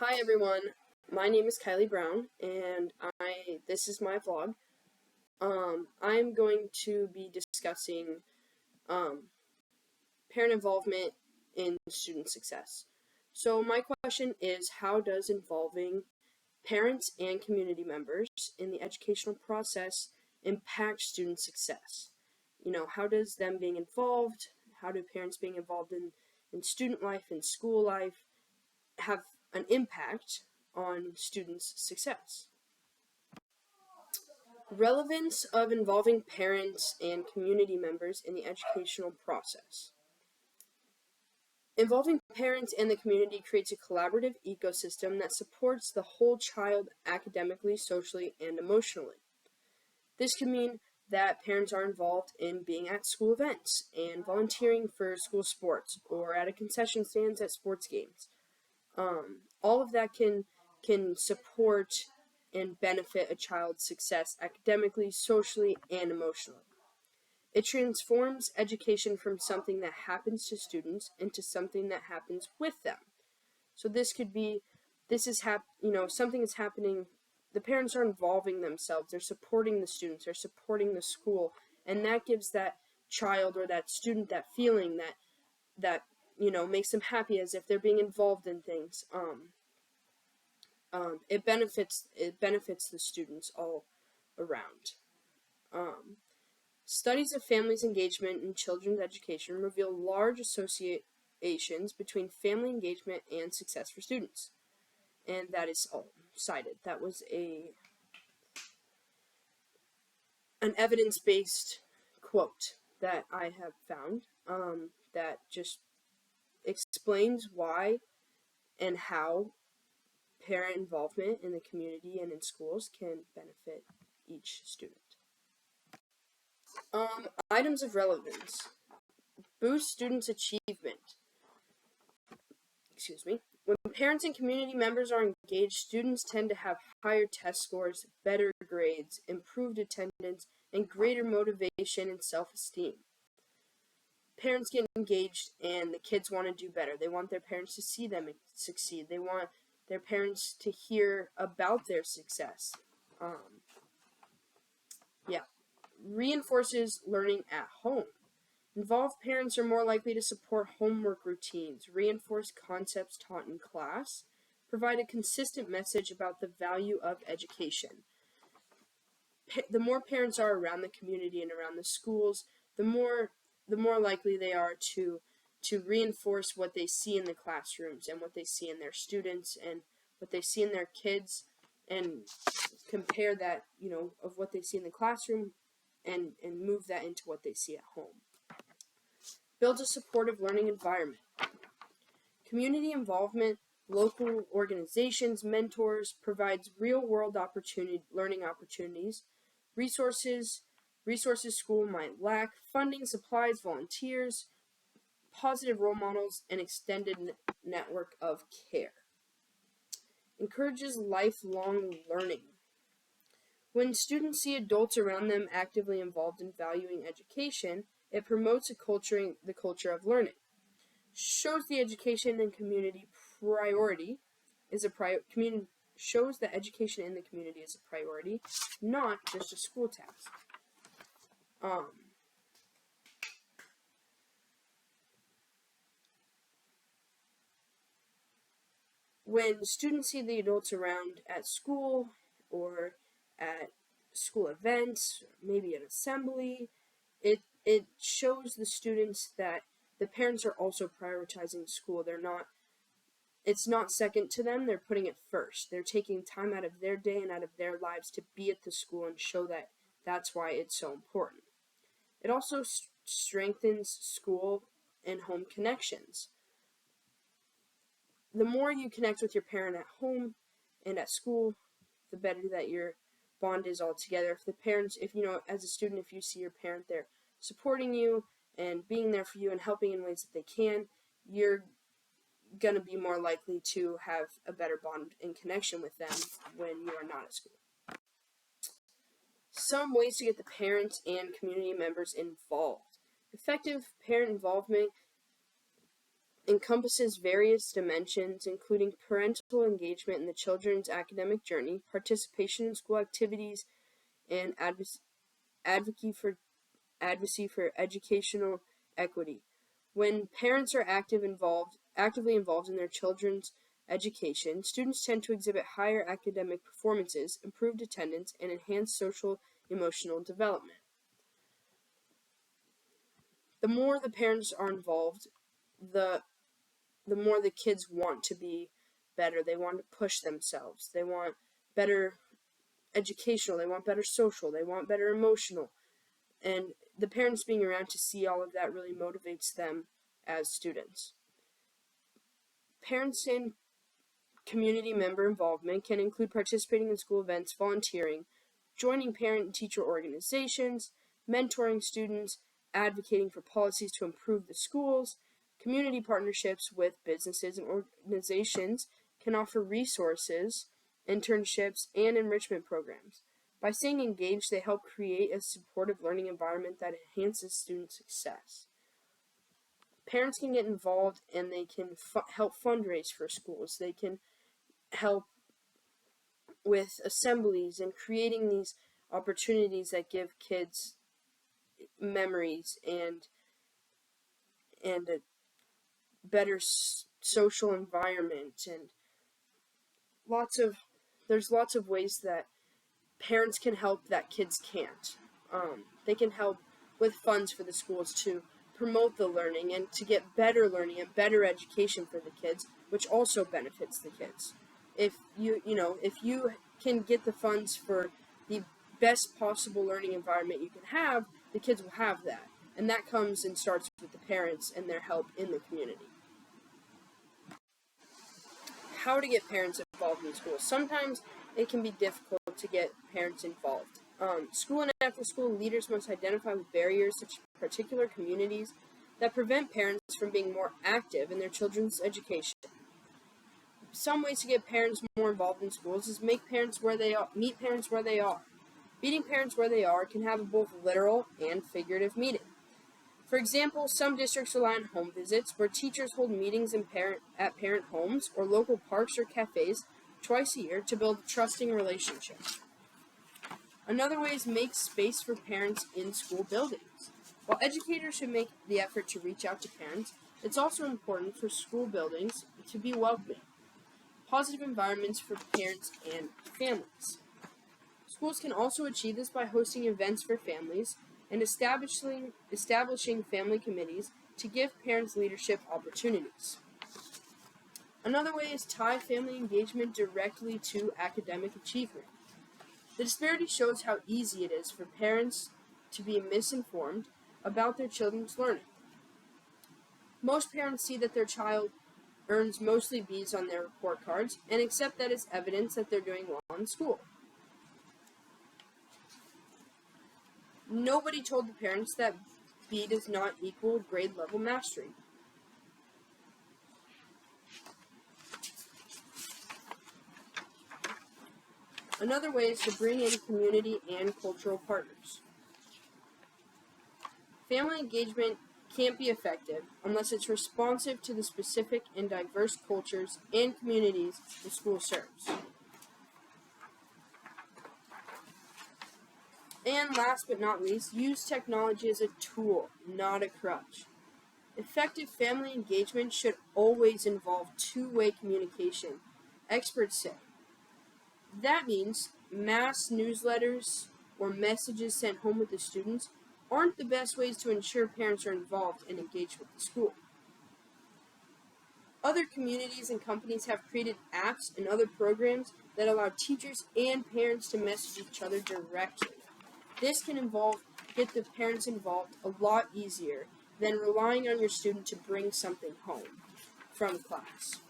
Hi everyone, my name is Kylie Brown, and this is my vlog. I'm going to be discussing um, parent involvement in student success. So my question is, how does involving parents and community members in the educational process impact student success? How does them being involved, how do parents being involved in student life and school life have an impact on students' success? Relevance of involving parents and community members in the educational process. Involving parents and the community creates a collaborative ecosystem that supports the whole child academically, socially, and emotionally. This can mean that parents are involved in being at school events and volunteering for school sports or at a concession stands at sports games. All of that can support and benefit a child's success academically, socially, and emotionally. It transforms education from something that happens to students into something that happens with them. So something is happening. The parents are involving themselves. They're supporting the students. They're supporting the school, and that gives that child or that student that feeling that makes them happy, as if they're being involved in things. It benefits the students all around. Studies of families' engagement in children's education reveal large associations between family engagement and success for students, and that is all cited. That was an evidence-based quote that I have found that just explains why and how parent involvement in the community and in schools can benefit each student. Items of relevance. Boost students' achievement. When parents and community members are engaged, students tend to have higher test scores, better grades, improved attendance, and greater motivation and self-esteem. Parents get engaged and the kids want to do better. They want their parents to see them succeed. They want their parents to hear about their success. Reinforces learning at home. Involved parents are more likely to support homework routines, reinforce concepts taught in class, provide a consistent message about the value of education. The more parents are around the community and around the schools, the more likely they are to reinforce what they see in the classrooms and what they see in their students and what they see in their kids, and compare that, of what they see in the classroom and move that into what they see at home. Builds a supportive learning environment. Community involvement, local organizations, mentors, provides real-world learning opportunities, resources school might lack, funding, supplies, volunteers, positive role models, and extended network of care. Encourages lifelong learning. When students see adults around them actively involved in valuing education, it promotes the culture of learning. Shows the education and community priority is shows that education in the community is a priority, not just a school task. When students see the adults around at school or at school events, maybe an assembly, it shows the students that the parents are also prioritizing school. It's not second to them, they're putting it first. They're taking time out of their day and out of their lives to be at the school and show that that's why it's so important. It also strengthens school and home connections. The more you connect with your parent at home and at school, the better that your bond is all together. If as a student, if you see your parent there supporting you and being there for you and helping in ways that they can, you're going to be more likely to have a better bond and connection with them when you are not at school. Some ways to get the parents and community members involved. Effective parent involvement encompasses various dimensions, including parental engagement in the children's academic journey, participation in school activities, and advocacy for educational equity. When parents are actively involved in their children's education, students tend to exhibit higher academic performances, improved attendance, and enhanced social emotional development. The more the parents are involved, the more the kids want to be better. They want to push themselves. They want better educational. They want better social. They want better emotional. And the parents being around to see all of that really motivates them as students. Parents and community member involvement can include participating in school events, volunteering, joining parent and teacher organizations, mentoring students, advocating for policies to improve the schools. Community partnerships with businesses and organizations can offer resources, internships, and enrichment programs. By staying engaged, they help create a supportive learning environment that enhances student success. Parents can get involved and they can help fundraise for schools. They can help with assemblies and creating these opportunities that give kids memories and a better social environment, and there's lots of ways that parents can help that kids can't. They can help with funds for the schools to promote the learning and to get better learning and better education for the kids, which also benefits the kids. If you can get the funds for the best possible learning environment you can have, the kids will have that. And that comes and starts with the parents and their help in the community. How to get parents involved in schools. Sometimes it can be difficult to get parents involved. School and after-school leaders must identify with barriers such as particular communities that prevent parents from being more active in their children's education. Some ways to get parents more involved in schools is meet parents where they are. Meeting parents where they are can have a both literal and figurative meeting. For example, some districts rely on home visits, where teachers hold meetings at parent homes or local parks or cafes twice a year to build a trusting relationship. Another way is make space for parents in school buildings. While educators should make the effort to reach out to parents, it's also important for school buildings to be welcoming, positive environments for parents and families. Schools can also achieve this by hosting events for families and establishing family committees to give parents leadership opportunities. Another way is tie family engagement directly to academic achievement. The disparity shows how easy it is for parents to be misinformed about their children's learning. Most parents see that their child earns mostly B's on their report cards and accept that as evidence that they're doing well in school. Nobody told the parents that B does not equal grade level mastery. Another way is to bring in community and cultural partners. Family engagement can't be effective unless it's responsive to the specific and diverse cultures and communities the school serves. And last but not least, use technology as a tool, not a crutch. Effective family engagement should always involve two-way communication, experts say. That means mass newsletters or messages sent home with the students aren't the best ways to ensure parents are involved and engaged with the school. Other communities and companies have created apps and other programs that allow teachers and parents to message each other directly. This can get the parents involved a lot easier than relying on your student to bring something home from class.